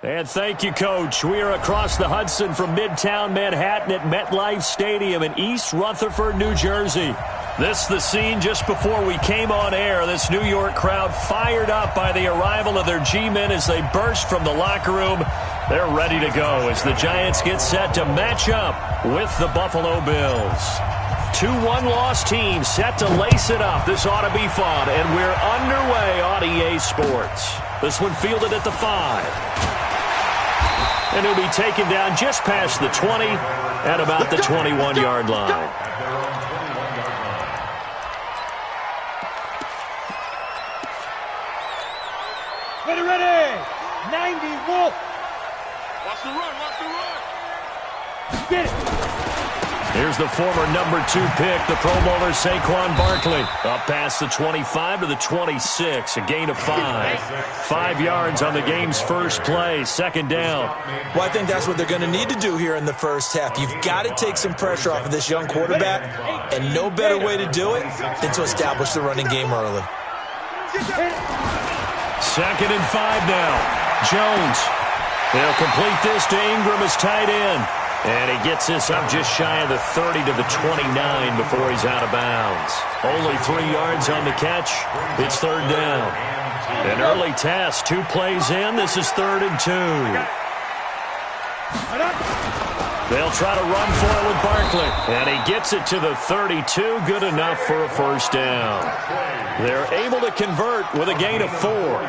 And thank you, Coach. We are across the Hudson from Midtown Manhattan at MetLife Stadium in East Rutherford, New Jersey. This is the scene just before we came on air. This New York crowd fired up by the arrival of their G-men as they burst from the locker room. They're ready to go as the Giants get set to match up with the Buffalo Bills. 2 one-loss teams set to lace it up. This ought to be fun, and we're underway on EA Sports. This one fielded at the 5. And he'll be taken down just past the 20 at about the 21-yard line. Ready, 90, Wolf. Watch the run, watch the run. Get it. Here's the former number 2 pick, the Pro Bowler Saquon Barkley. Up past the 25 to the 26, a gain of 5. 5 yards on the game's first play, second down. Well, I think that's what they're going to need to do here in the first half. You've got to take some pressure off of this young quarterback, and no better way to do it than to establish the running game early. Second and 5 now. Jones. They'll complete this to Ingram as tight end. And he gets this up just shy of the 30 to the 29 before he's out of bounds. Only 3 yards on the catch. It's third down. An early test. 2 plays in. This is 3rd and 2. They'll try to run for it with Barkley. And he gets it to the 32. Good enough for a first down. They're able to convert with a gain of 4.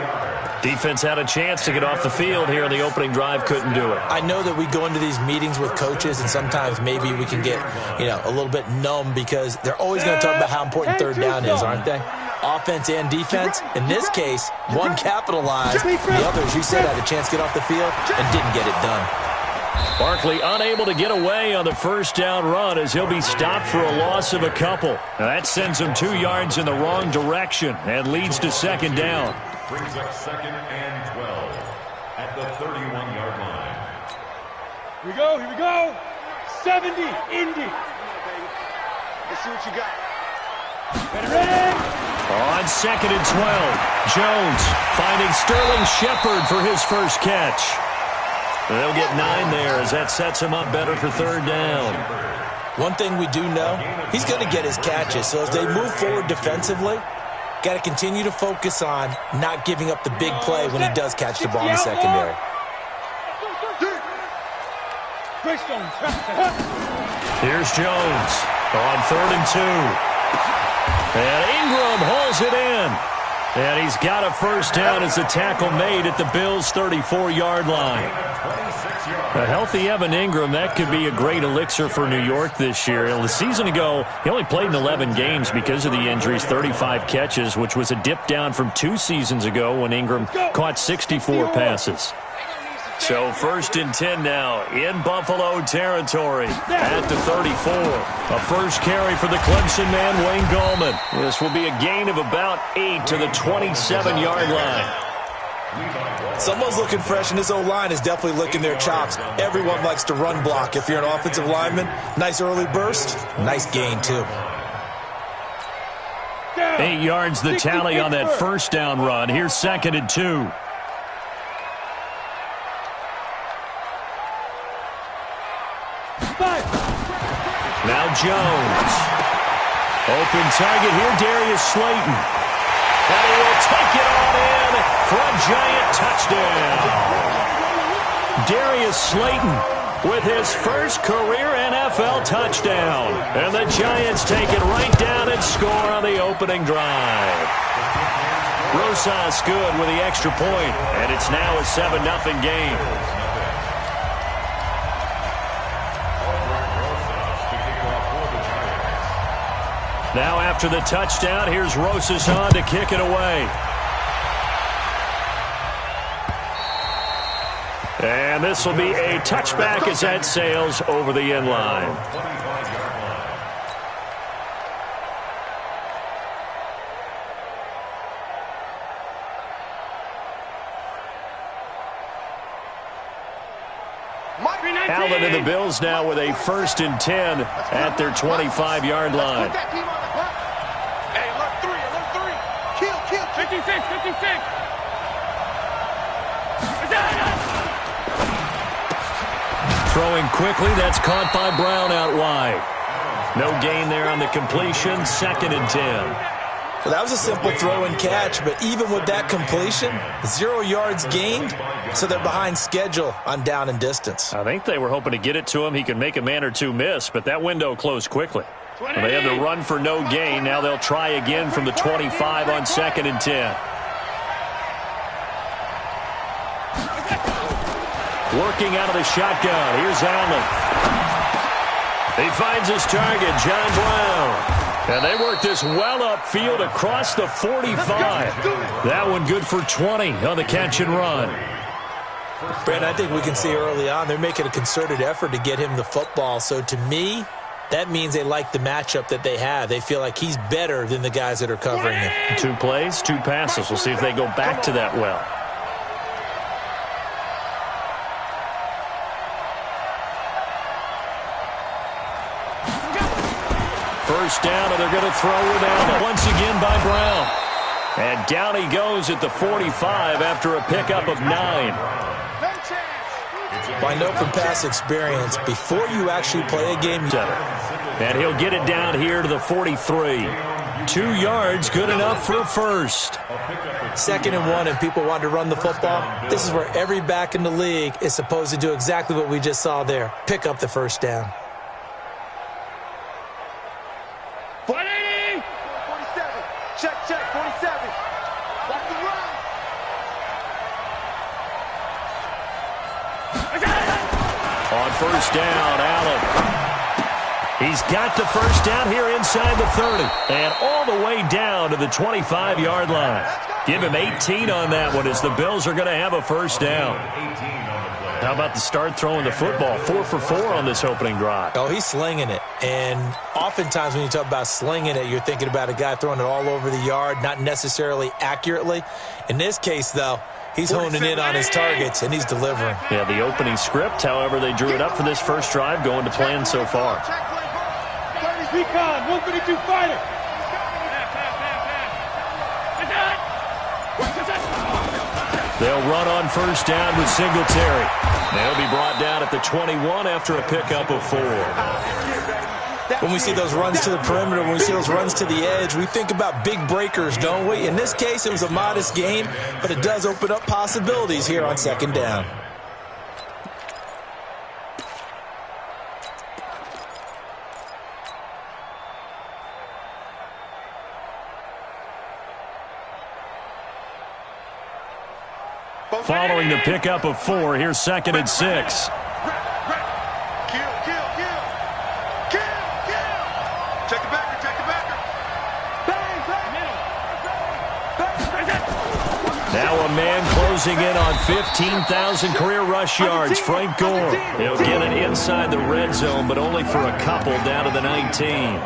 Defense had a chance to get off the field here in the opening drive, couldn't do it. I know that we go into these meetings with coaches, and sometimes maybe we can get, a little bit numb because they're always going to talk about how important third down is, aren't they? Offense and defense. In this case, one capitalized. The other, as you said, had a chance to get off the field and didn't get it done. Barkley unable to get away on the first down run as he'll be stopped for a loss of a couple. Now that sends him 2 yards in the wrong direction and leads to second down. Brings up 2nd and 12 at the 31-yard line. Here we go. 70, Indy. Let's see what you got. Ready. On 2nd and 12, Jones finding Sterling Shepard for his first catch. They'll get 9 there as that sets him up better for third down. One thing we do know, he's going to get his catches. So as they move forward defensively, got to continue to focus on not giving up the big play when he does catch the ball in the secondary. Here's Jones on 3rd and 2. And Ingram holds it in. And he's got a first down as the tackle made at the Bills' 34-yard line. A healthy Evan Ingram, that could be a great elixir for New York this year. The season ago, he only played in 11 games because of the injuries, 35 catches, which was a dip down from 2 seasons ago when Ingram caught 64 passes. So 1st and 10 now in Buffalo territory at the 34. A first carry for the Clemson man, Wayne Gallman. This will be a gain of about 8 to the 27-yard line. Someone's looking fresh, and this O-line is definitely licking their chops. Everyone likes to run block. If you're an offensive lineman, nice early burst, nice gain too. 8 yards the tally on that first down run. Here's 2nd and 2. Now Jones. Open target here, Darius Slayton. And he will take it on in for a giant touchdown. Darius Slayton with his first career NFL touchdown. And the Giants take it right down and score on the opening drive. Rosas good with the extra point, and it's now a 7-0 game. Now after the touchdown, here's Rosas on to kick it away. And this will be a touchback as that sails over the end line. Allen and the Bills now with a 1st and 10 at their 25-yard line. Hey, alert 3. Kill. 56. Throwing quickly, that's caught by Brown out wide. No gain there on the completion, 2nd and 10. Well, that was a simple throw and catch, but even with that completion, 0 yards gained, so they're behind schedule on down and distance. I think they were hoping to get it to him. He could make a man or two miss, but that window closed quickly. Well, they had the run for no gain. Now they'll try again from the 25 on 2nd and 10. Working out of the shotgun. Here's Allen. He finds his target, John Brown. And they work this well upfield across the 45. That one good for 20 on the catch and run. Brent, I think we can see early on they're making a concerted effort to get him the football. So to me, that means they like the matchup that they have. They feel like he's better than the guys that are covering him. 2 plays, 2 passes. We'll see if they go back to that well. First down, and they're going to throw it out once again by Brown. And down he goes at the 45 after a pickup of 9. Well, I know from past experience, before you actually play a game, and he'll get it down here to the 43. 2 yards, good enough for a first. 2nd and 1, and people want to run the football. This is where every back in the league is supposed to do exactly what we just saw there. Pick up the first down. 180! 47. Check, 47. Watch the run. On first down, Allen. He's got the first down here inside the 30. And all the way down to the 25-yard line. Give him 18 on that one as the Bills are going to have a first down. How about the start throwing the football? 4 for 4 on this opening drive. Oh, he's slinging it. And oftentimes when you talk about slinging it, you're thinking about a guy throwing it all over the yard, not necessarily accurately. In this case, though, he's honing in on his targets, and he's delivering. Yeah, the opening script, however, they drew it up for this first drive, going to plan so far. Recon, 132 fighter. They'll run on first down with Singletary. They'll be brought down at the 21 after a pickup of 4. When we see those runs to the perimeter, when we see those runs to the edge, we think about big breakers, don't we? In this case, it was a modest gain, but it does open up possibilities here on 2nd down. Following the pickup of 4, here's 2nd and 6. Check the backer. Now a man closing in on 15,000 career rush yards, Frank Gore. He'll get it inside the red zone, but only for a couple down to the 19.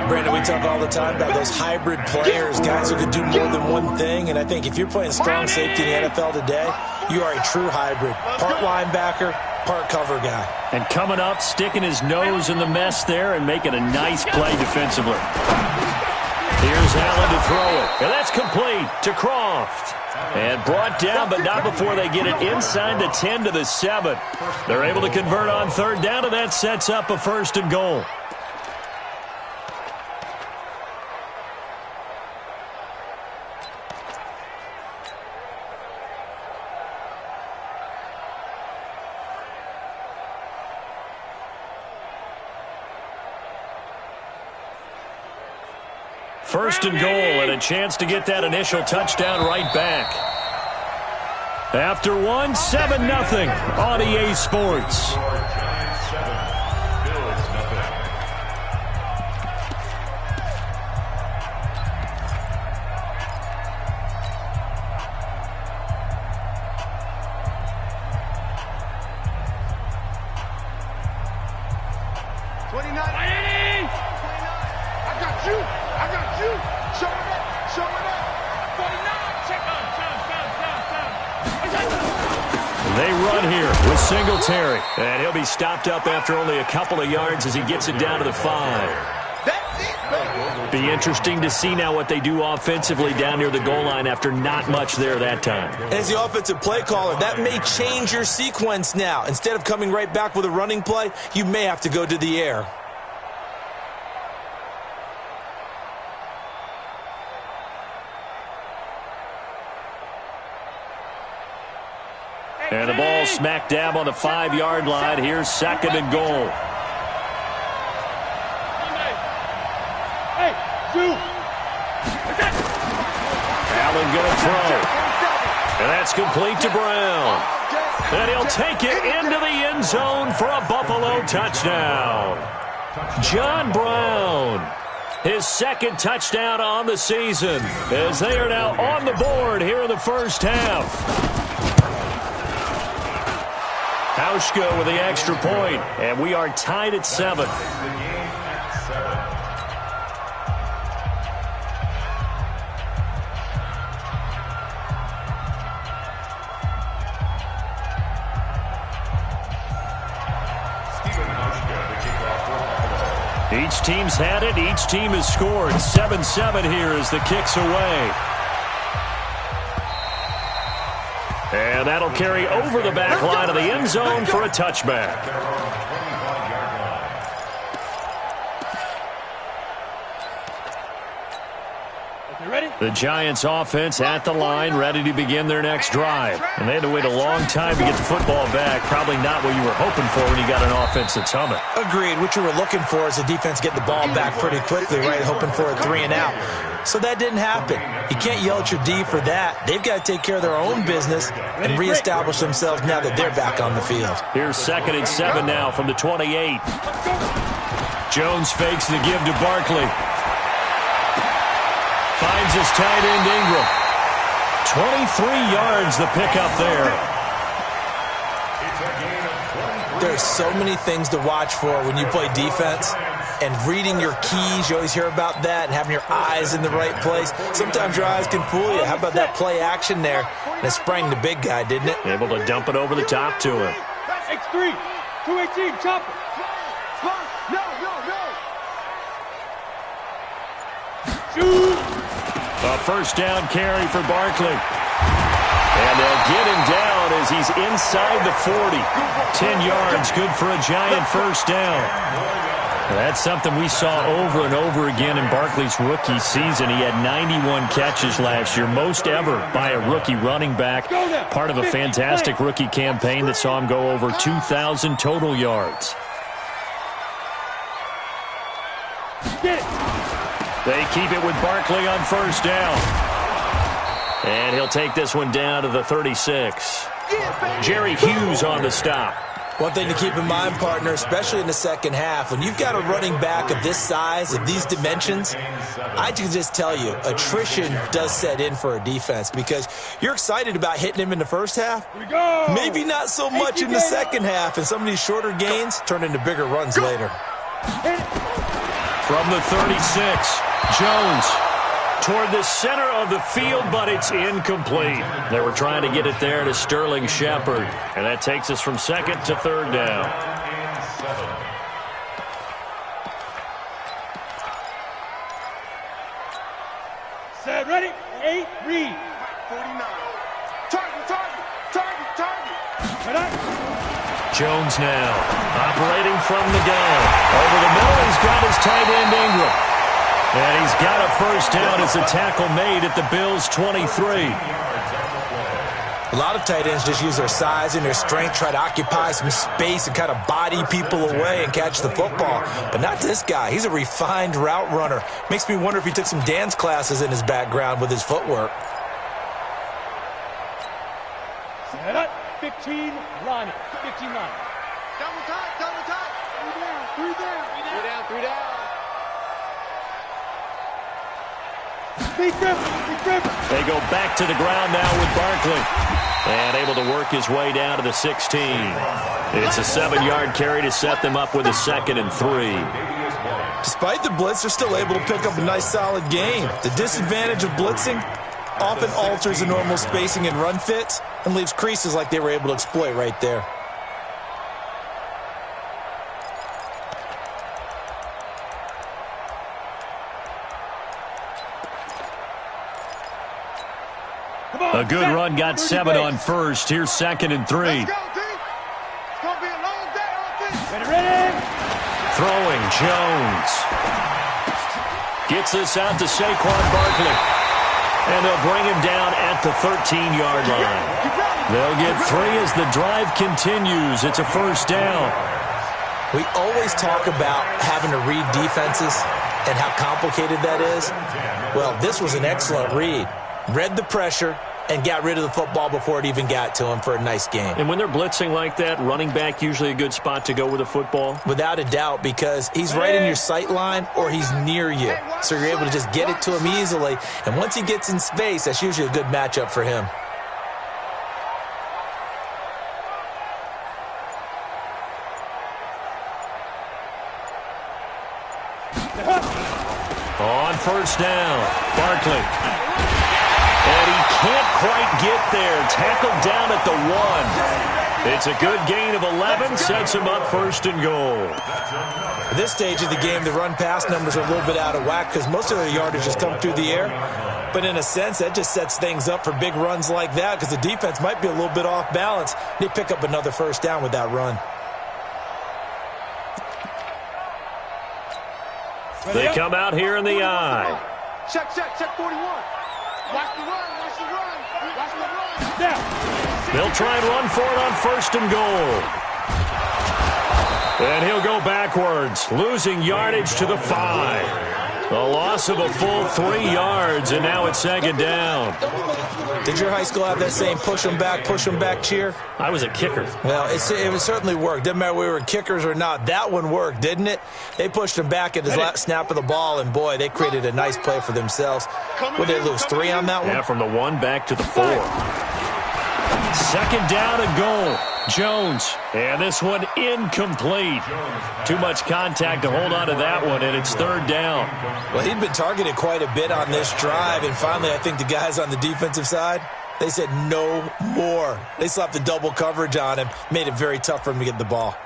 Brandon, we talk all the time about those hybrid players, guys who could do more than one thing, and I think if you're playing strong safety in the NFL today, you are a true hybrid. Part linebacker, part cover guy. And coming up, sticking his nose in the mess there and making a nice play defensively. Here's Allen to throw it, and that's complete to Croft. And brought down, but not before they get it inside the 10 to the 7. They're able to convert on 3rd down, and that sets up a 1st and goal. First and goal, and a chance to get that initial touchdown right back. After 1, 7-0 on EA Sports. They run here with Singletary. And he'll be stopped up after only a couple of yards as he gets it down to the 5. That's it, baby. Be interesting to see now what they do offensively down near the goal line after not much there that time. As the offensive play caller, that may change your sequence now. Instead of coming right back with a running play, you may have to go to the air. And the ball smack dab on the 5-yard line. Here's 2nd and goal. Allen going to throw. And that's complete to Brown. And he'll take it into the end zone for a Buffalo touchdown. John Brown, his 2nd touchdown on the season, as they are now on the board here in the first half. Hauschka with the extra point, and we are tied at 7. Each team's had it. Each team has scored. 7-7 here as the kick's away. And that'll carry over the back line of the end zone for a touchback. The Giants offense at the line, ready to begin their next drive. And they had to wait a long time to get the football back. Probably not what you were hoping for when you got an offense that's humming. Agreed. What you were looking for is the defense get the ball back pretty quickly, right? Hoping for a 3 and out. So that didn't happen. You can't yell at your D for that. They've got to take care of their own business and reestablish themselves now that they're back on the field. Here's 2nd and 7 now from the 28. Jones fakes the give to Barkley. Finds his tight end Ingram. 23 yards the pickup there. There's so many things to watch for when you play defense. And reading your keys, you always hear about that, and having your eyes in the right place. Sometimes your eyes can fool you. How about that play action there? And it sprang the big guy, didn't it? Able to dump it over the top to him. X3, 218, chop it. No. Shoot. A first down carry for Barkley. And they'll get him down as he's inside the 40. 10 yards, good for a Giant first down. That's something we saw over and over again in Barkley's rookie season. He had 91 catches last year, most ever by a rookie running back. Part of a fantastic rookie campaign that saw him go over 2,000 total yards. Get it. They keep it with Barkley on first down. And he'll take this one down to the 36. Jerry Hughes on the stop. One thing to keep in mind, partner, especially in the second half, when you've got a running back of this size, of these dimensions, I can just tell you, attrition does set in for a defense because you're excited about hitting him in the first half. Maybe not so much in the second half, and some of these shorter gains turn into bigger runs later. From the 36, Jones toward the center of the field, but it's incomplete. They were trying to get it there to Sterling Shepard, and that takes us from 2nd to 3rd down. Set, ready, 8, read. 49. Target. Jones now operating from the gun. Over the middle, he's got his tight end Ingram. And he's got a first down as a tackle made at the Bills' 23. A lot of tight ends just use their size and their strength, try to occupy some space and kind of body people away and catch the football. But not this guy. He's a refined route runner. Makes me wonder if he took some dance classes in his background with his footwork. Set up, 15, line it. 15 line. Double tight. 3 down. Big grip. They go back to the ground now with Barkley. And able to work his way down to the 16. It's a 7-yard carry to set them up with a 2nd and 3. Despite the blitz, they're still able to pick up a nice solid gain. The disadvantage of blitzing often alters the normal spacing and run fits and leaves creases like they were able to exploit right there. A good run got 7 on first. Here's 2nd and 3. Let's go, D. It's going to be a long day on this. Ready. Throwing, Jones. Gets this out to Saquon Barkley. And they'll bring him down at the 13-yard line. They'll get 3 as the drive continues. It's a first down. We always talk about having to read defenses and how complicated that is. Well, this was an excellent read. Read the pressure and got rid of the football before it even got to him for a nice game. And when they're blitzing like that, running back usually a good spot to go with the football? Without a doubt, because he's right in your sight line or he's near you. So you're able to just get it to him easily. And once he gets in space, that's usually a good matchup for him. On first down, Barkley. And he can't quite get there. Tackled down at the 1. It's a good gain of 11. Sets him up 1st and goal. At this stage of the game, the run-pass numbers are a little bit out of whack because most of the yardage has come through the air. But in a sense, that just sets things up for big runs like that because the defense might be a little bit off balance. They pick up another first down with that run. They come out here in the eye. Check 41. Watch the run, watch the run, watch the run. Now. They'll try and run for it on 1st and goal. And he'll go backwards, losing yardage to the 5. A loss of a full 3 yards, and now it's 2nd down. Did your high school have that same push them back cheer? I was a kicker. Well, it certainly worked. Didn't matter whether we were kickers or not. That one worked, didn't it? They pushed him back at his last snap of the ball, and boy, they created a nice play for themselves. Would they lose 3 on that one? Yeah, from the 1 back to the 4. 2nd down and goal. Jones, and this one incomplete. Too much contact to hold on to that one, and it's 3rd down. Well, he'd been targeted quite a bit on this drive, and finally I think the guys on the defensive side, they said no more. They slapped the double coverage on him, made it very tough for him to get the ball.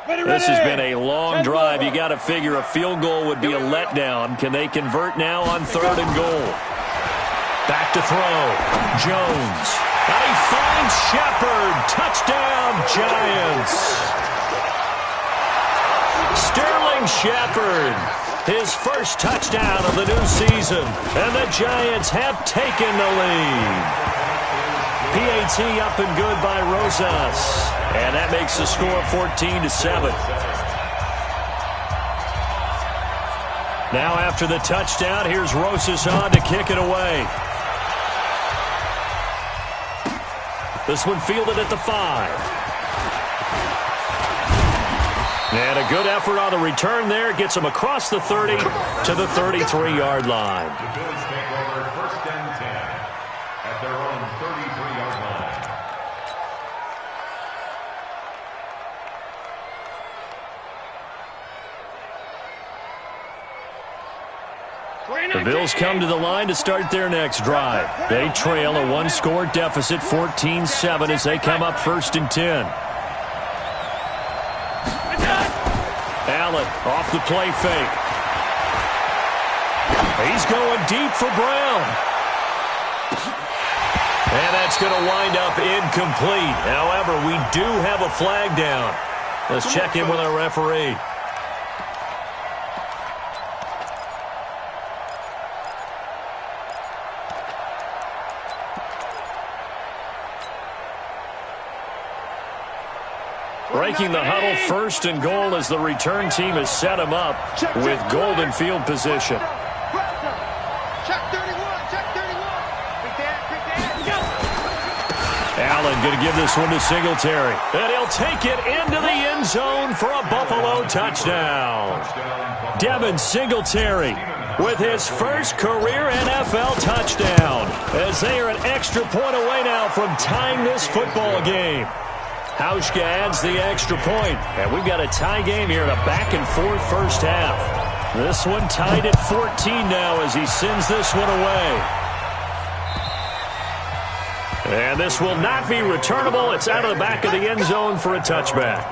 This has been a long drive. You got to figure a field goal would be a letdown. Can they convert now on 3rd and goal? Back to throw. Jones. And he finds Shepard. Touchdown, Giants. Sterling Shepard. His first touchdown of the new season. And the Giants have taken the lead. PAT up and good by Rosas. And that makes the score 14-7. Now after the touchdown, here's Rosas on to kick it away. This one fielded at the 5. And a good effort on the return there. Gets him across the 30 to the 33-yard line. The Bills take over 1st and 10 at their own 33-yard line. The Bills come to the line to start their next drive. They trail a 1-score deficit, 14-7, as they come up 1st and 10. Allen off the play fake. He's going deep for Brown. And that's going to wind up incomplete. However, we do have a flag down. Let's check in with our referee. Breaking the huddle, 1st and goal as the return team has set him up with golden field position. Check 31, check 31. Big Dan. Allen going to give this one to Singletary. And he'll take it into the end zone for a Buffalo touchdown. Devin Singletary with his first career NFL touchdown, as they are an extra point away now from tying this football game. Hauschka adds the extra point, and we've got a tie game here in a back-and-forth first half. This one tied at 14 now as he sends this one away. And this will not be returnable. It's out of the back of the end zone for a touchback.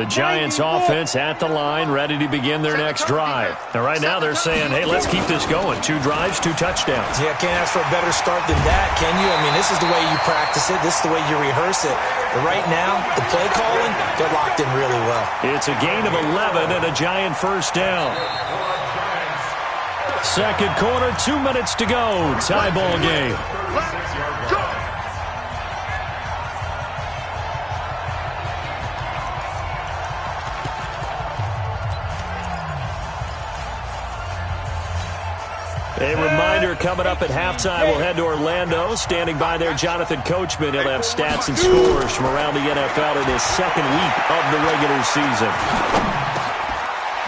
The Giants offense at the line, ready to begin their next drive. Now, right now, they're saying, hey, let's keep this going. 2 drives, 2 touchdowns. Yeah, can't ask for a better start than that, can you? I mean, this is the way you practice it. This is the way you rehearse it. But right now, the play calling, they're locked in really well. It's a gain of 11 and a Giant first down. Second quarter, 2 minutes to go. Tie ball game. A reminder, coming up at halftime, we'll head to Orlando. Standing by there, Jonathan Coachman. He'll have stats and scores from around the NFL in his second week of the regular season.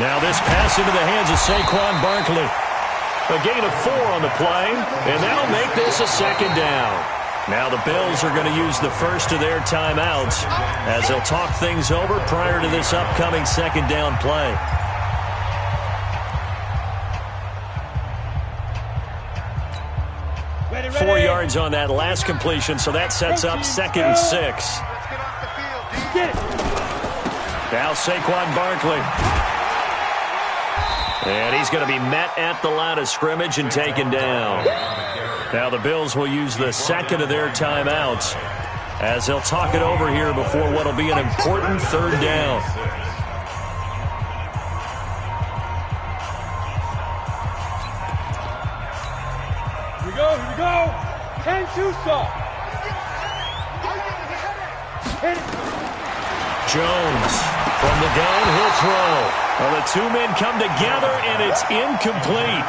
Now this pass into the hands of Saquon Barkley. A gain of 4 on the play, and that'll make this a second down. Now the Bills are going to use the first of their timeouts as they'll talk things over prior to this upcoming second down play. Ready, 4 yards on that last completion, so that sets up 2nd and 6. Get it. Now Saquon Barkley. And he's going to be met at the line of scrimmage and taken down. Now the Bills will use the second of their timeouts as they'll talk it over here before what will be an important third down. Here we go. 10-2 stop. Hit it. Jones from the gun, he'll throw. Well, the 2 men come together, and it's incomplete.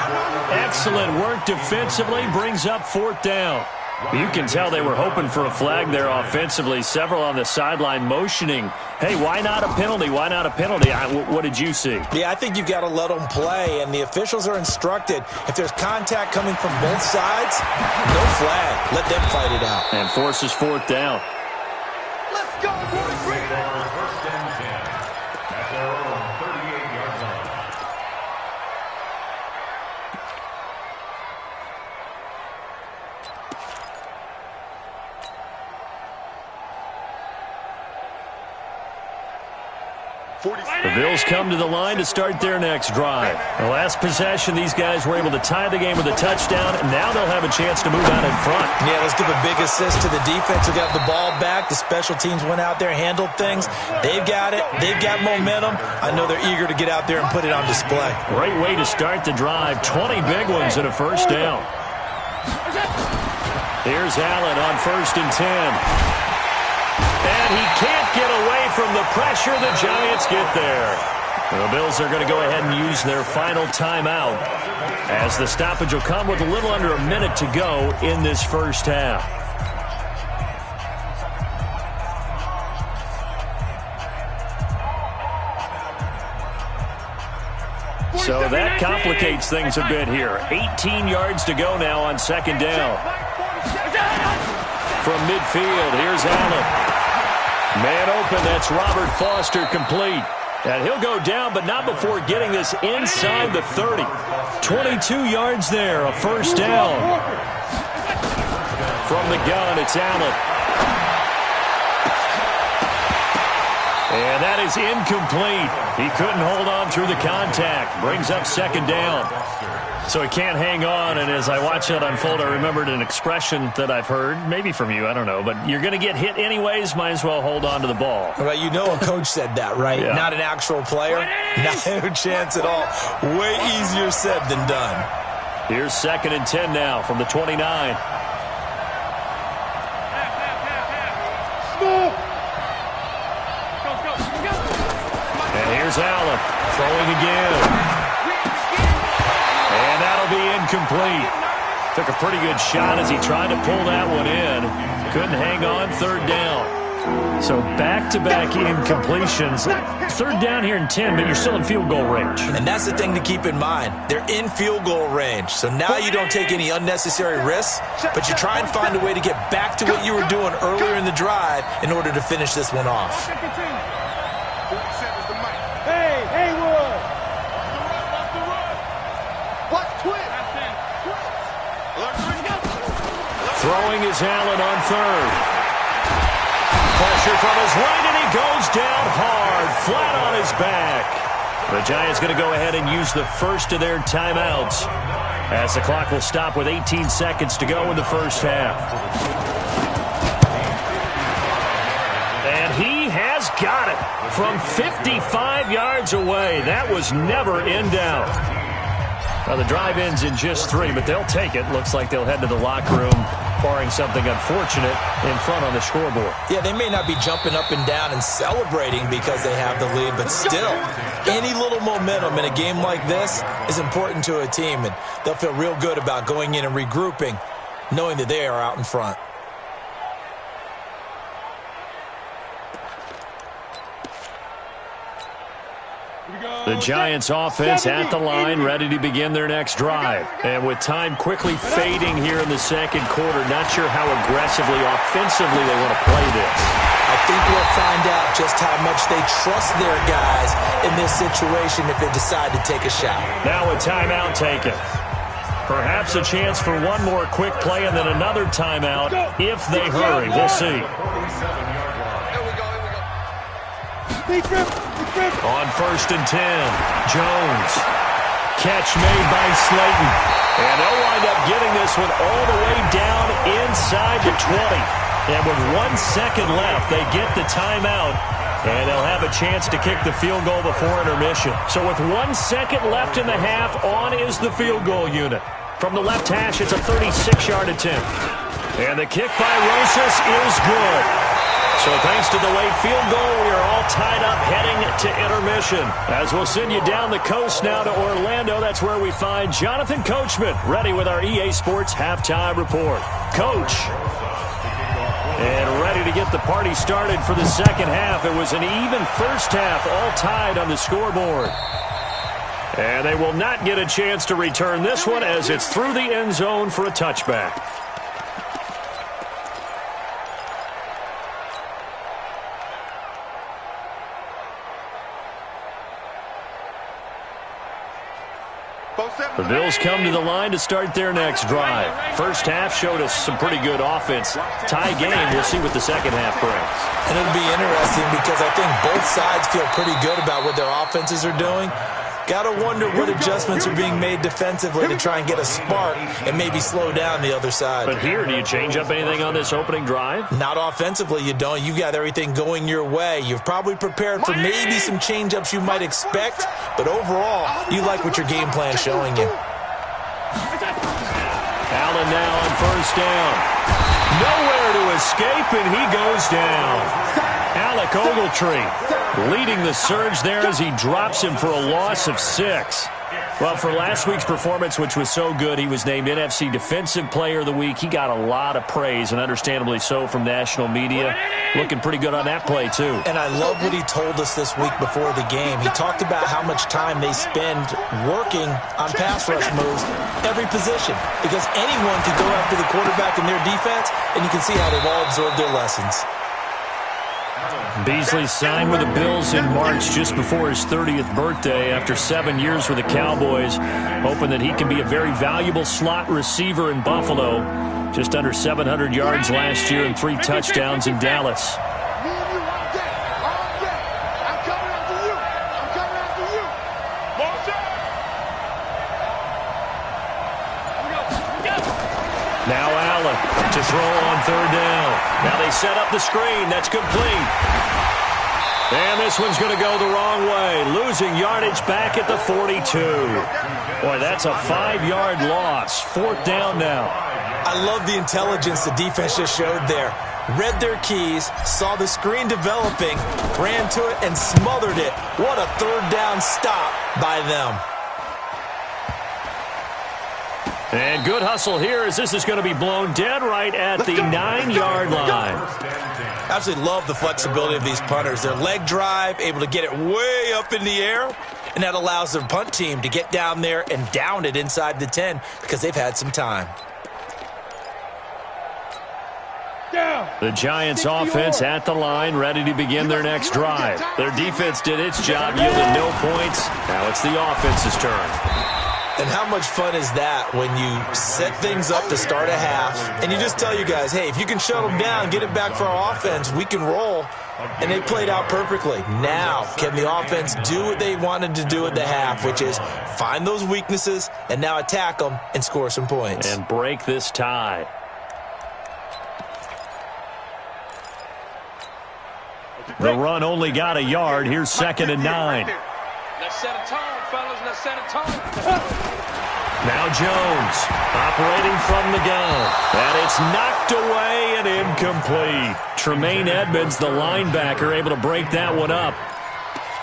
Excellent work defensively, brings up 4th down. You can tell they were hoping for a flag there offensively. Several on the sideline motioning, hey, why not a penalty? Why not a penalty? What did you see? Yeah, I think you've got to let them play, and the officials are instructed, if there's contact coming from both sides, no flag. Let them fight it out. And forces 4th down. Let's go, boys. Bring it on. First and 10 at their own 38-yard line. The Bills come to the line to start their next drive. The last possession, these guys were able to tie the game with a touchdown, and now they'll have a chance to move out in front. Yeah, let's give a big assist to the defense who got the ball back. The special teams went out there, handled things. They've got it. They've got momentum. I know they're eager to get out there and put it on display. Great way to start the drive. 20 big ones and a first down. Here's Allen on 1st and 10. And he can't get away from the pressure. The Giants get there. The Bills are going to go ahead and use their final timeout as the stoppage will come with a little under a minute to go in this first half. So that complicates things a bit here. 18 yards to go now on 2nd down. From midfield, here's Allen. Man open, that's Robert Foster complete. And he'll go down, but not before getting this inside the 30. 22 yards there, a first down. From the gun, it's Allen. And that is incomplete. He couldn't hold on through the contact. Brings up 2nd down. So he can't hang on, and as I watch that unfold, I remembered an expression that I've heard, maybe from you, I don't know, but you're going to get hit anyways, might as well hold on to the ball. Well, you know a coach said that, right? Yeah. Not an actual player. No chance at all. Way easier said than done. Here's 2nd and 10 now from the 29. And here's Allen throwing again. And that'll be incomplete. Took a pretty good shot as he tried to pull that one in. Couldn't hang on, 3rd down. So back-to-back incompletions. 3rd down here in 10, but you're still in field goal range. And that's the thing to keep in mind. They're in field goal range. So now you don't take any unnecessary risks, but you try and find a way to get back to what you were doing earlier in the drive in order to finish this one off. Hey, Haywood. Throwing is Allen on 3rd. Pressure from his right, and he goes down hard, flat on his back. The Giants going to go ahead and use the first of their timeouts, as the clock will stop with 18 seconds to go in the first half. And he has got it from 55 yards away. That was never in doubt. Well, the drive ends in just 3, but they'll take it. Looks like they'll head to the locker room, barring something unfortunate in front on the scoreboard. Yeah, they may not be jumping up and down and celebrating because they have the lead, but still, any little momentum in a game like this is important to a team, and they'll feel real good about going in and regrouping, knowing that they are out in front. The Giants offense at the line, ready to begin their next drive. And with time quickly fading here in the second quarter, not sure how aggressively, offensively they want to play this. I think we'll find out just how much they trust their guys in this situation if they decide to take a shot. Now a timeout taken. Perhaps a chance for one more quick play and then another timeout if they hurry. We'll see. On 1st and 10, Jones. Catch made by Slayton. And they'll wind up getting this one all the way down inside the 20. And with 1 second left, they get the timeout. And they'll have a chance to kick the field goal before intermission. So with 1 second left in the half, on is the field goal unit. From the left hash, it's a 36-yard attempt. And the kick by Rosas is good. So thanks to the late field goal, we are all tied up heading to intermission. As we'll send you down the coast now to Orlando, that's where we find Jonathan Coachman, ready with our EA Sports Halftime Report. Coach. And ready to get the party started for the second half. It was an even first half, all tied on the scoreboard. And they will not get a chance to return this one as it's through the end zone for a touchback. The Bills come to the line to start their next drive. First half showed us some pretty good offense. Tie game, we'll see what the second half brings. And it'll be interesting because I think both sides feel pretty good about what their offenses are doing. Got to wonder what adjustments are being made defensively to try and get a spark and maybe slow down the other side. But here, do you change up anything on this opening drive? Not offensively, you don't. You got everything going your way. You've probably prepared for maybe some change-ups you might expect, but overall, you like what your game plan is showing you. Allen now on first down. Nowhere to escape, and he goes down. Alec Ogletree leading the surge there as he drops him for a loss of 6. Well, for last week's performance, which was so good, he was named NFC Defensive Player of the Week. He got a lot of praise, and understandably so, from national media. Looking pretty good on that play, too. And I love what he told us this week before the game. He talked about how much time they spend working on pass rush moves, every position, because anyone could go after the quarterback in their defense, and you can see how they've all absorbed their lessons. Beasley signed with the Bills in March just before his 30th birthday after 7 years with the Cowboys, hoping that he can be a very valuable slot receiver in Buffalo. Just under 700 yards last year and 3 touchdowns in Dallas. Now Allen to throw on third down. Now they set up the screen. That's complete. And this one's going to go the wrong way. Losing yardage back at the 42. Boy, that's a 5-yard loss. 4th down now. I love the intelligence the defense just showed there. Read their keys, saw the screen developing, ran to it, and smothered it. What a third down stop by them. And good hustle here as this is going to be blown dead right at the 9-yard line. Absolutely love the flexibility of these punters. Their leg drive, able to get it way up in the air, and that allows their punt team to get down there and down it inside the 10 because they've had some time. The Giants offense at the line, ready to begin their next drive. Their defense did its job, yielded no points. Now it's the offense's turn. And how much fun is that when you set things up to start a half and you just tell you guys, hey, if you can shut them down, get it back for our offense, we can roll. And they played out perfectly. Now, can the offense do what they wanted to do at the half, which is find those weaknesses and now attack them and score some points. And break this tie. The run only got a yard. Here's 2nd and 9. Let's set a tone, fellas. Let's set a tone. Now Jones operating from the gun. And it's knocked away and incomplete. Tremaine Edmonds, the linebacker, able to break that one up.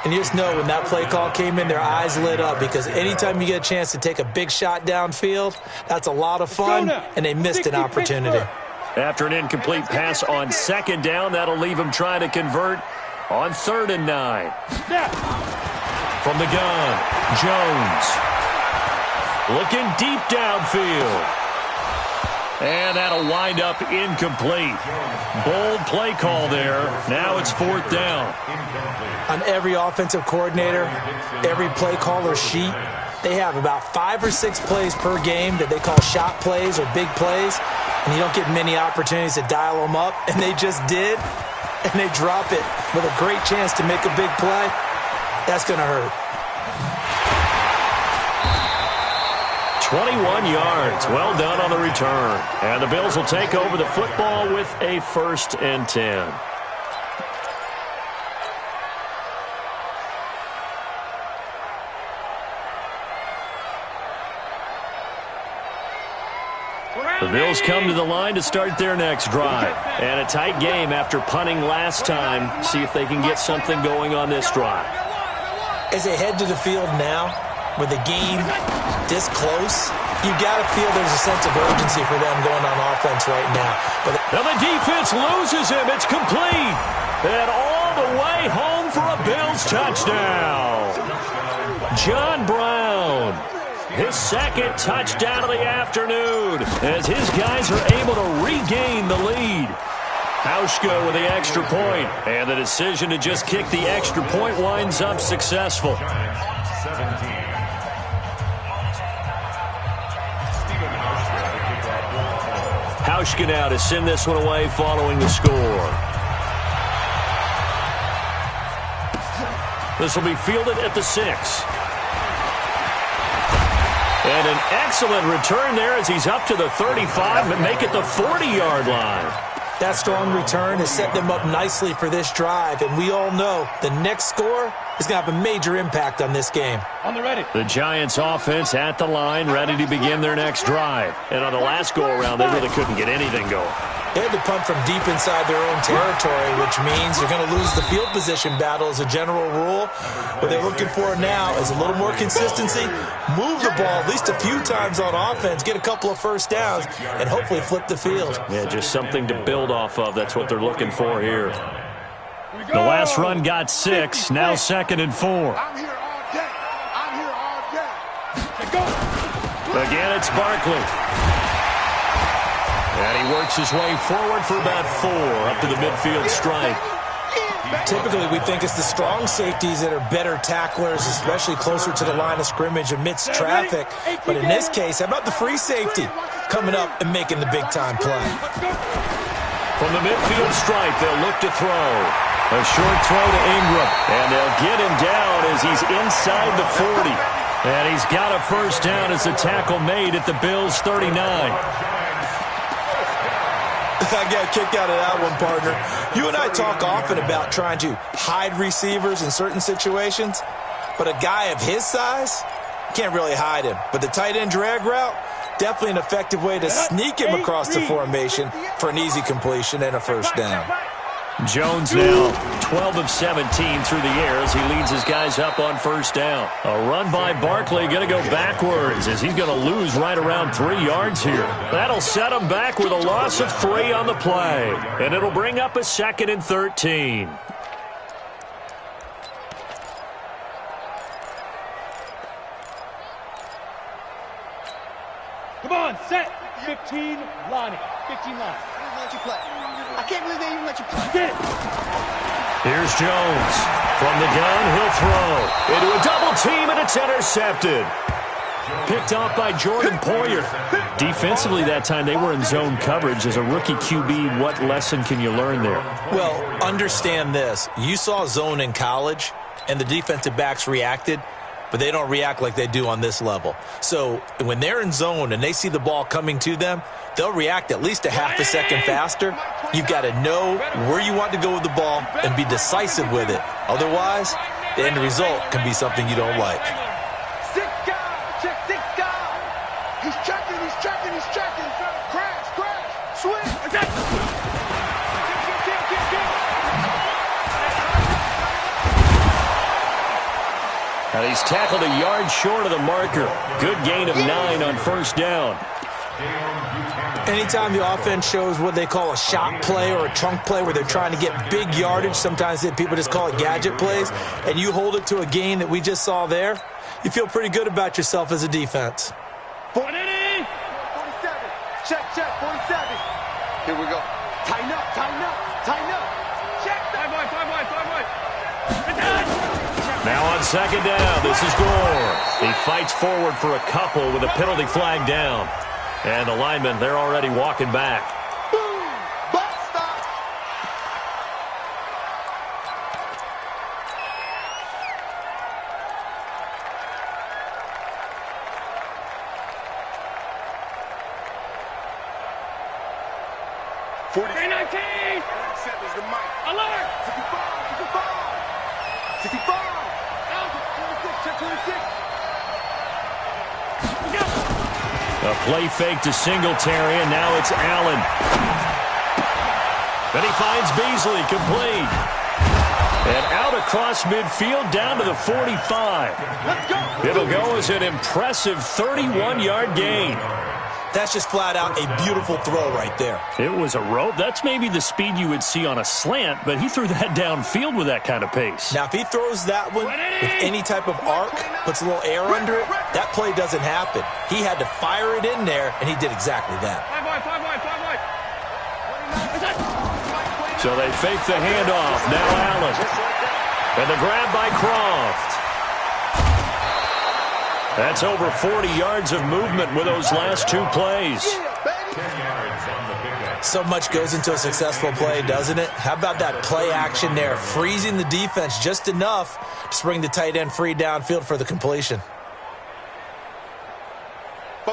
And you just know when that play call came in, their eyes lit up because anytime you get a chance to take a big shot downfield, that's a lot of fun, and they missed an opportunity. After an incomplete pass on 2nd down, that'll leave him trying to convert on 3rd and 9. From the gun, Jones. Looking deep downfield. And that'll wind up incomplete. Bold play call there. Now it's 4th down. On every offensive coordinator, every play caller sheet, they have about 5 or 6 plays per game that they call shot plays or big plays. And you don't get many opportunities to dial them up. And they just did. And they drop it with a great chance to make a big play. That's going to hurt. 21 yards. Well done on the return. And the Bills will take over the football with a 1st and 10. The Bills come to the line to start their next drive. And a tight game after punting last time. See if they can get something going on this drive. As they head to the field now, with the game this close, you got to feel there's a sense of urgency for them going on offense right now. But now the defense loses him. It's complete. And all the way home for a Bills touchdown. John Brown. His 2nd touchdown of the afternoon as his guys are able to regain the lead. Hauschka with the extra point, and the decision to just kick the extra point winds up successful. Hauschka now to send this one away following the score. This will be fielded at the 6. And an excellent return there as he's up to the 35, but make it the 40-yard line. That strong return has set them up nicely for this drive, and we all know the next score is going to have a major impact on this game. On the ready. The Giants offense at the line, ready to begin their next drive. And on the last go-around, they really couldn't get anything going. They had to punt from deep inside their own territory, which means you're going to lose the field position battle as a general rule. What they're looking for now is a little more consistency, move the ball at least a few times on offense, get a couple of first downs, and hopefully flip the field. Yeah, just something to build off of. That's what they're looking for here. The last run got 6, now 2nd and 4. I'm here all day. I'm here all day. Again, it's Barkley. And he works his way forward for about 4 up to the midfield stripe. Typically, we think it's the strong safeties that are better tacklers, especially closer to the line of scrimmage amidst traffic. But in this case, how about the free safety coming up and making the big-time play? From the midfield stripe, they'll look to throw. A short throw to Ingram. And they'll get him down as he's inside the 40. And he's got a first down as the tackle made at the Bills' 39. I got a kick out of that one, partner. You and I talk often about trying to hide receivers in certain situations, but a guy of his size, can't really hide him. But the tight end drag route, definitely an effective way to sneak him across the formation for an easy completion and a first down. Jones now 12 of 17 through the air as he leads his guys up on first down. A run by Barkley going to go backwards as he's going to lose right around 3 yards here. That'll set him back with a loss of 3 on the play. And it'll bring up a 2nd and 13. Come on, set. 15, Lonnie. 15 line. Let you play. I can't believe they even let you play. Get it. Here's Jones. From the gun, he'll throw. Into a double team, and it's intercepted. Picked off by Jordan Poyer. Defensively that time, they were in zone coverage. As a rookie QB, what lesson can you learn there? Well, understand this. You saw zone in college, and the defensive backs reacted, but they don't react like they do on this level. So when they're in zone and they see the ball coming to them, they'll react at least a half a second faster. You've got to know where you want to go with the ball and be decisive with it. Otherwise, the end result can be something you don't like. Six guys. Check six guys. He's checking. He's checking. He's checking. Crash. Crash. Swing. And he's tackled a yard short of the marker. Good gain of 9 on first down. Anytime the offense shows what they call a shot play or a trunk play where they're trying to get big yardage, sometimes people just call it gadget plays, and you hold it to a gain that we just saw there, you feel pretty good about yourself as a defense. 47. Check, 47. Here we go. Tighten up, tighten up, tighten up. Check. 5 wide. Now on second down, this is Gore. He fights forward for a couple with a penalty flag down. And the linemen, they're already walking back. Boom. Ball stop. Is the mic. Alert! 65. Check 26. A play fake to Singletary, and now it's Allen. Then he finds Beasley, complete. And out across midfield, down to the 45. Let's go. It'll go as an impressive 31-yard gain. That's just flat out a beautiful throw right there. It was a rope. That's maybe the speed you would see on a slant, but he threw that downfield with that kind of pace. Now, if he throws that one with any type of arc, puts a little air under it, that play doesn't happen. He had to fire it in there, and he did exactly that. 5 wide. So they fake the handoff. Now Allen. And the grab by Croft. That's over 40 yards of movement with those last two plays. So much goes into a successful play, doesn't it? How about that play action there, freezing the defense just enough to bring the tight end free downfield for the completion.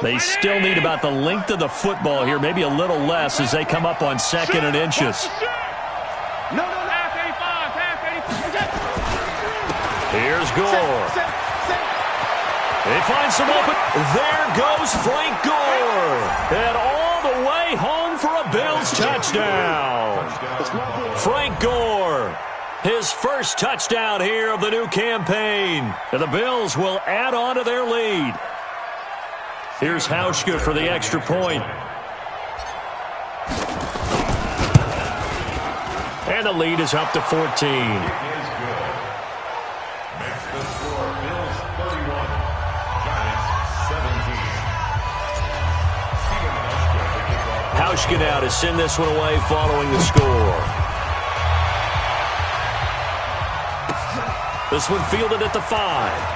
They still need about the length of the football here, maybe a little less as they come up on second and inches. No. Here's Gore. They find some open. There goes Frank Gore. And all the way home for a Bills touchdown. Frank Gore, his first touchdown here of the new campaign. And the Bills will add on to their lead. Here's Hauschka for the extra point. And the lead is up to 14. Hauschka now to send this one away following the score. This one fielded at the 5.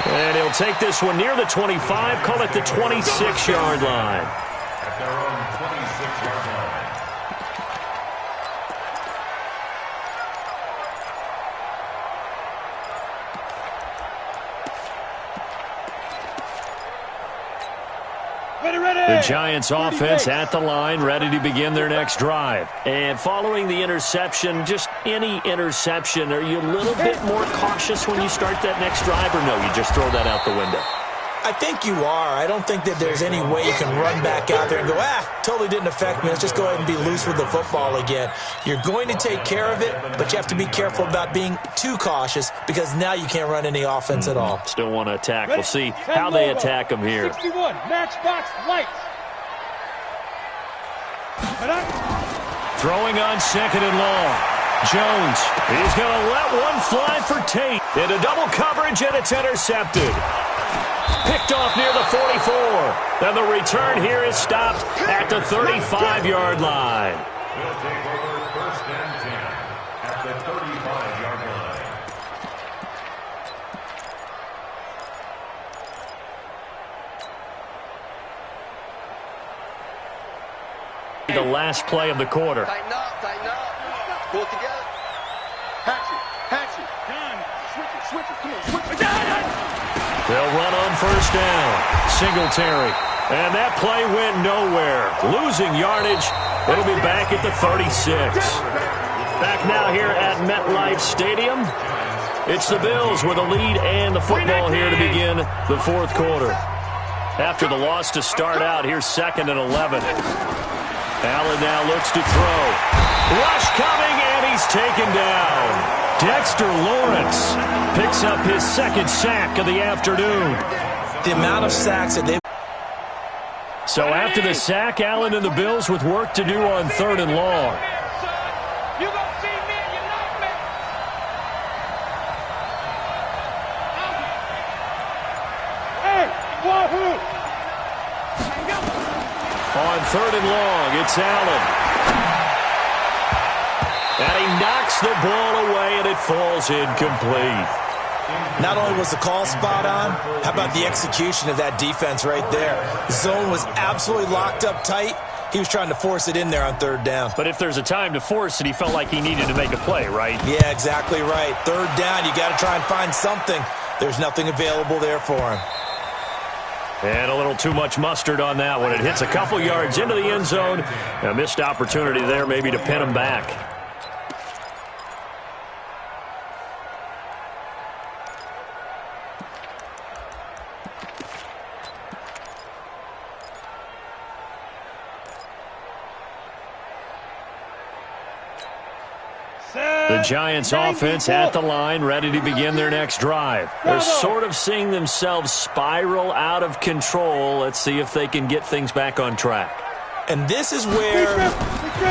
And he'll take this one near the 25, call it the 26-yard line. At their own 26-yard line. The Giants offense at the line, ready to begin their next drive. And following the interception, just any interception, are you a little bit more cautious when you start that next drive, or no, you just throw that out the window? I think you are. I don't think that there's any way you can run back out there and go, totally didn't affect me. Let's just go ahead and be loose with the football again. You're going to take care of it, but you have to be careful about being too cautious because now you can't run any offense at all. Still want to attack. We'll see how they attack them here. 61, matchbox lights. Throwing on second and long. Jones, he's going to let one fly for Tate. Into double coverage, and it's intercepted. Picked off near the 44. Then the return here is stopped at the 35-yard line. We'll take over first and 10 at the 35-yard line. the last play of the quarter. Tighten up, tighten up. Pull it together. Hatch it. Switch it. Come on, switch it. They'll run on first down. Singletary. And that play went nowhere. Losing yardage. It'll be back at the 36. Back now here at MetLife Stadium. It's the Bills with a lead and the football here to begin the fourth quarter. After the loss to start out, here's 2nd and 11. Allen now looks to throw. Rush coming, and he's taken down. Dexter Lawrence picks up his 2nd sack of the afternoon. The amount of sacks that they've... So after the sack, Allen and the Bills with work to do on 3rd and long. You gonna see me and you like me. Hey, wahoo! On 3rd and long, it's Allen. And he knocks the ball away, and it falls incomplete. Not only was the call spot on, how about the execution of that defense right there? The zone was absolutely locked up tight. He was trying to force it in there on 3rd down. But if there's a time to force it, he felt like he needed to make a play, right? Yeah, exactly right. 3rd down, you got to try and find something. There's nothing available there for him. And a little too much mustard on that one. It hits a couple yards into the end zone. A missed opportunity there maybe to pin him back. The Giants offense at the line, ready to begin their next drive. They're sort of seeing themselves spiral out of control. Let's see if they can get things back on track. And this is where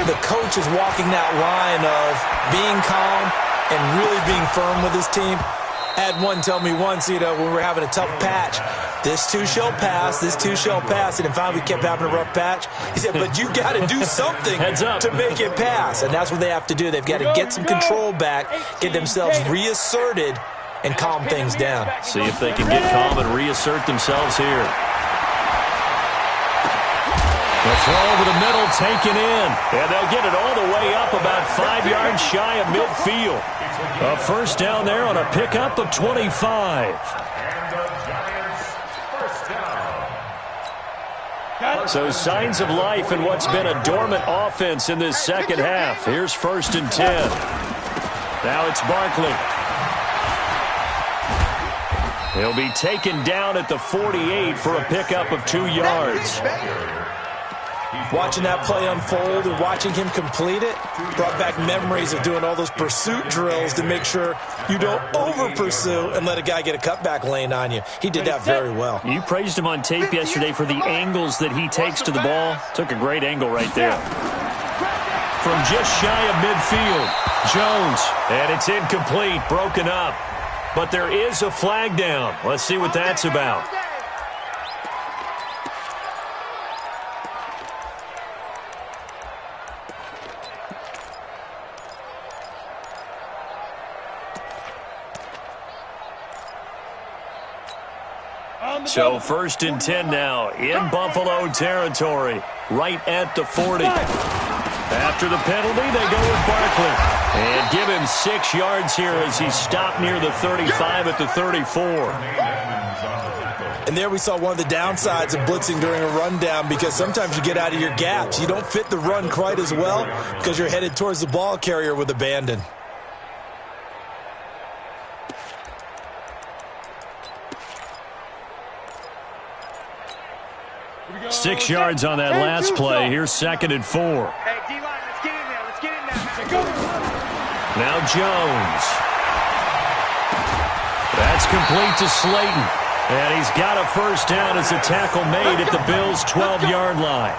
the coach is walking that line of being calm and really being firm with his team. I had one tell me once, when we were having a tough patch, this too shall pass, this too shall pass. And finally we kept having a rough patch. He said, but you got to do something to make it pass. And that's what they have to do. They've got to get some control back, get themselves reasserted, and calm things down. See if they can get calm and reassert themselves here. The throw over the middle taken in. And they'll get it all the way up about 5 yards shy of midfield. A first down there on a pickup of 25. So signs of life in what's been a dormant offense in this second half. Here's 1st and 10. Now it's Barkley. He'll be taken down at the 48 for a pickup of 2 yards. Watching that play unfold and watching him complete it brought back memories of doing all those pursuit drills to make sure you don't over-pursue and let a guy get a cutback lane on you. He did that very well. You praised him on tape yesterday for the angles that he takes to the ball. Took a great angle right there. From just shy of midfield, Jones. And it's incomplete, broken up. But there is a flag down. Let's see what that's about. So 1st and 10 now in Buffalo territory, right at the 40. After the penalty, they go with Barkley. And give him 6 yards here as he's stopped near the 35 at the 34. And there we saw one of the downsides of blitzing during a rundown, because sometimes you get out of your gaps. You don't fit the run quite as well because you're headed towards the ball carrier with abandon. 6 yards on that last play. Here's 2nd and 4. Hey, D-line, let's get in there. Let's get in there. Now Jones. That's complete to Slayton. And he's got a first down as a tackle made at the Bills' 12-yard line.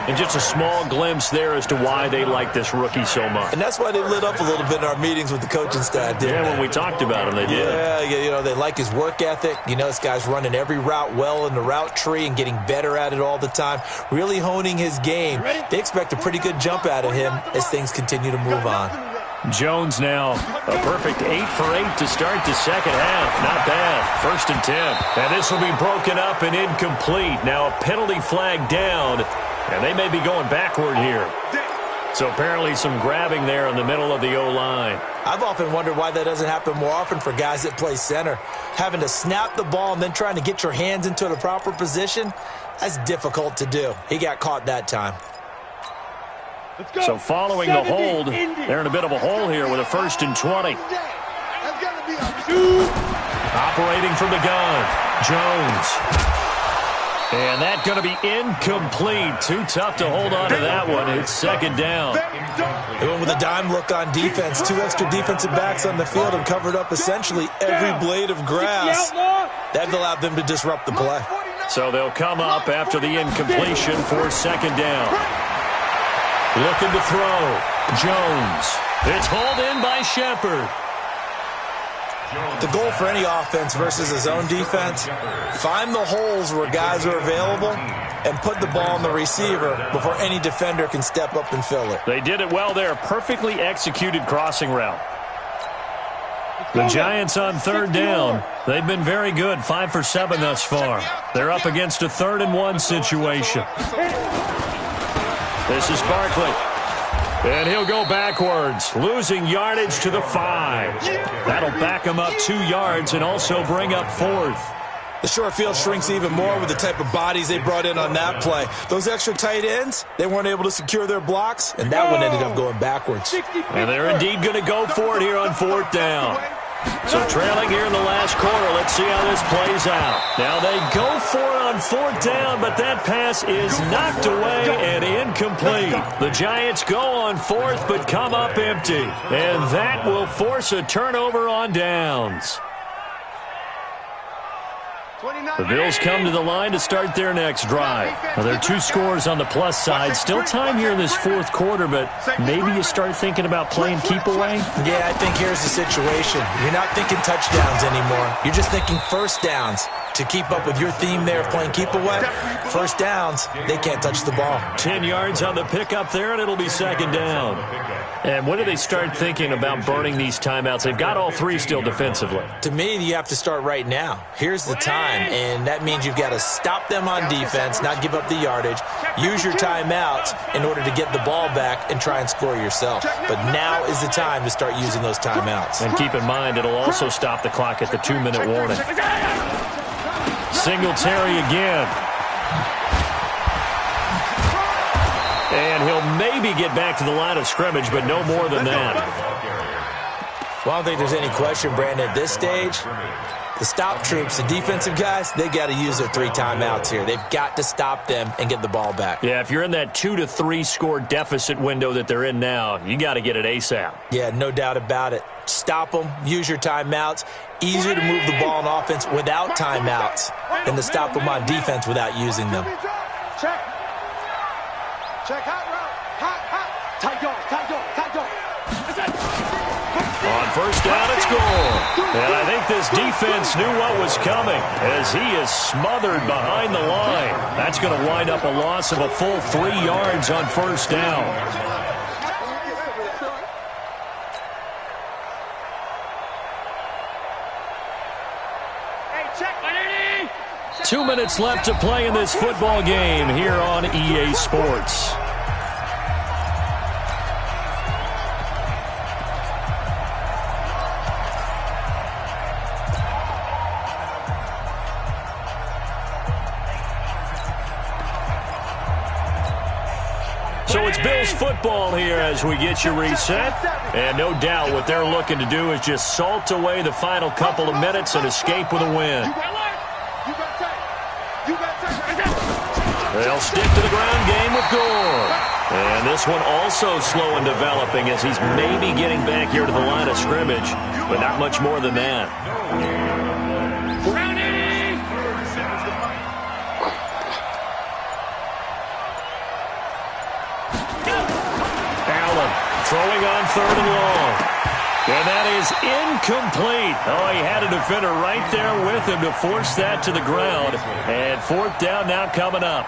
And just a small glimpse there as to why they like this rookie so much. And that's why they lit up a little bit in our meetings with the coaching staff, didn't they? When we talked about him, they did. Yeah, they like his work ethic. This guy's running every route well in the route tree and getting better at it all the time, really honing his game. They expect a pretty good jump out of him as things continue to move on. Jones now a perfect 8 for 8 to start the second half. Not bad. 1st and 10. And this will be broken up and incomplete. Now a penalty flag down. And they may be going backward here. So apparently some grabbing there in the middle of the O-line. I've often wondered why that doesn't happen more often for guys that play center. Having to snap the ball and then trying to get your hands into the proper position, that's difficult to do. He got caught that time. So following the hold, they're in a bit of a hole here with a 1st and 20. Operating from the gun, Jones. And that's going to be incomplete. Too tough to hold on to that one. It's 2nd down. They went with a dime look on defense. 2 extra defensive backs on the field and covered up essentially every blade of grass. That allowed them to disrupt the play. So they'll come up after the incompletion for 2nd down. Looking to throw. Jones. It's hauled in by Shepard. The goal for any offense versus his own defense, find the holes where guys are available and put the ball on the receiver before any defender can step up and fill it. They did it well there. Perfectly executed crossing route. The Giants on 3rd down. They've been very good, 5 for 7 thus far. They're up against a 3rd and 1 situation. This is Barkley. And he'll go backwards, losing yardage to the 5. That'll back him up 2 yards and also bring up 4th. The short field shrinks even more with the type of bodies they brought in on that play. Those extra tight ends, they weren't able to secure their blocks, and that one ended up going backwards. And they're indeed going to go for it here on 4th down. So trailing here in the last quarter, let's see how this plays out. Now they go for it on 4th down, but that pass is knocked away and incomplete. The Giants go on 4th, but come up empty. And that will force a turnover on downs. The Bills come to the line to start their next drive. Now, there are 2 scores on the plus side. Still time here in this 4th quarter, but maybe you start thinking about playing keep away? Yeah, I think here's the situation. You're not thinking touchdowns anymore. You're just thinking 1st downs. To keep up with your theme there of playing keep away, 1st downs, they can't touch the ball. 10 yards on the pickup there, and it'll be 2nd down. And when do they start thinking about burning these timeouts? They've got all 3 still defensively. To me, you have to start right now. Here's the time, and that means you've got to stop them on defense, not give up the yardage, use your timeouts in order to get the ball back and try and score yourself. But now is the time to start using those timeouts. And keep in mind, it'll also stop the clock at the 2-minute warning. Singletary again. And he'll maybe get back to the line of scrimmage, but no more than that. Well, I don't think there's any question, Brandon, at this stage, the stop troops, the defensive guys, they got to use their 3 timeouts here. They've got to stop them and get the ball back. Yeah, if you're in that 2 to 3 score deficit window that they're in now, you got to get it ASAP. Yeah, no doubt about it. Stop them, use your timeouts. Easier to move the ball on offense without timeouts than to stop them on defense without using them. Check. Check hot route. Hot. Tight dog. On 1st down, it's goal. And I think this defense knew what was coming as he is smothered behind the line. That's going to wind up a loss of a full 3 yards on 1st down. 2 minutes left to play in this football game here on EA Sports. So it's Bills football here as we get you reset. And no doubt what they're looking to do is just salt away the final couple of minutes and escape with a win. They'll stick to the ground game with Gore. And this one also slow in developing as he's maybe getting back here to the line of scrimmage, but not much more than that. Allen throwing on 3rd and long. And that is incomplete. Oh, he had a defender right there with him to force that to the ground. And 4th down now coming up.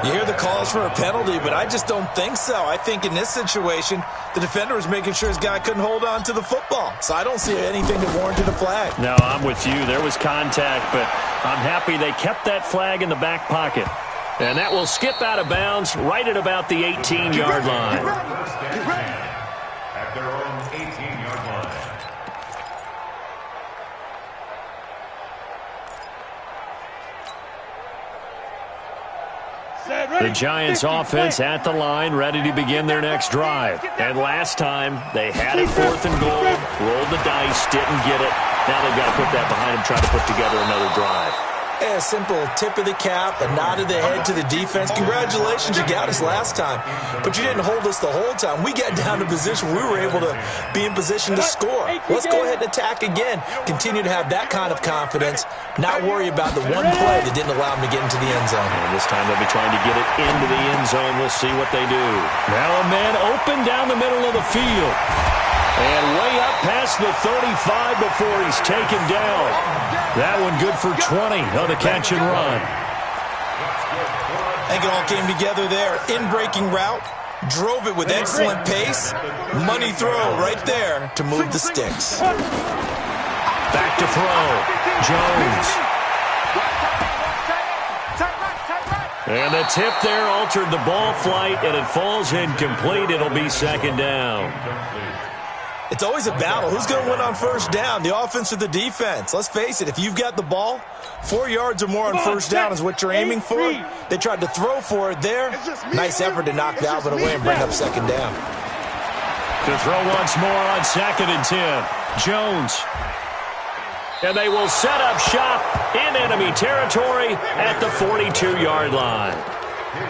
You hear the calls for a penalty, but I just don't think so. I think in this situation, the defender was making sure his guy couldn't hold on to the football. So I don't see anything that warranted a flag. No, I'm with you. There was contact, but I'm happy they kept that flag in the back pocket. And that will skip out of bounds right at about the 18-yard line. At their own 18-yard line. The Giants offense at the line, ready to begin their next drive. And last time, they had it 4th and goal, rolled the dice, didn't get it. Now they've got to put that behind them, try to put together another drive. A simple tip of the cap, a nod of the head to the defense. Congratulations, you got us last time. But you didn't hold us the whole time. We got down to position we were able to be in position to score. Let's go ahead and attack again. Continue to have that kind of confidence, not worry about the one play that didn't allow them to get into the end zone. And this time they'll be trying to get it into the end zone. We'll see what they do. Now a man open down the middle of the field. And way up past the 35 before he's taken down. That one good for 20 on the catch and run. I think it all came together there. In-breaking route, drove it with excellent pace. Money throw right there to move the sticks. Back to throw. Jones. And the tip there altered the ball flight, and it falls incomplete. It'll be 2nd down. It's always a battle. Who's going to win on 1st down, the offense or the defense? Let's face it, if you've got the ball, 4 yards or more on 1st down is what you're aiming for. They tried to throw for it there. Nice effort to knock that one away and bring up 2nd down. To throw once more on 2nd and 10. Jones. And they will set up shop in enemy territory at the 42-yard line.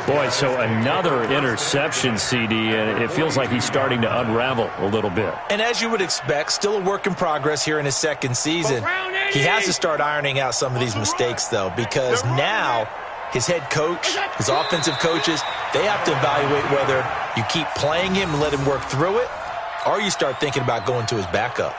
Boy, so another interception, CD, and it feels like he's starting to unravel a little bit. And as you would expect, still a work in progress here in his 2nd season. He has to start ironing out some of these mistakes, though, because now his head coach, his offensive coaches, they have to evaluate whether you keep playing him and let him work through it, or you start thinking about going to his backup.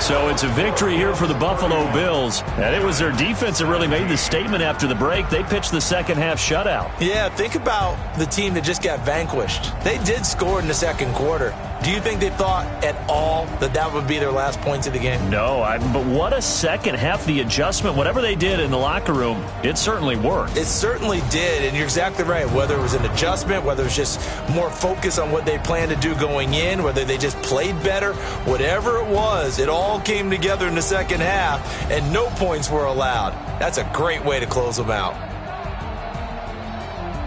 So it's a victory here for the Buffalo Bills, and it was their defense that really made the statement after the break. They pitched the second-half shutout. Yeah, think about the team that just got vanquished. They did score in the 2nd quarter. Do you think they thought at all that that would be their last points of the game? No, but what a second half. The adjustment, whatever they did in the locker room, it certainly worked. It certainly did, and you're exactly right. Whether it was an adjustment, whether it was just more focus on what they planned to do going in, whether they just played better, whatever it was, it all came together in the 2nd half, and no points were allowed. That's a great way to close them out.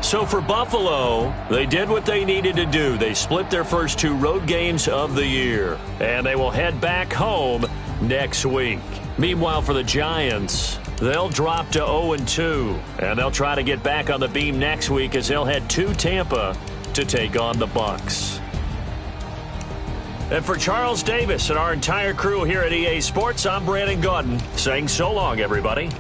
So for Buffalo, they did what they needed to do. They split their first 2 road games of the year, and they will head back home next week. Meanwhile, for the Giants, they'll drop to 0-2, and they'll try to get back on the beam next week as they'll head to Tampa to take on the Bucs. And for Charles Davis and our entire crew here at EA Sports, I'm Brandon Gaudin saying so long, everybody.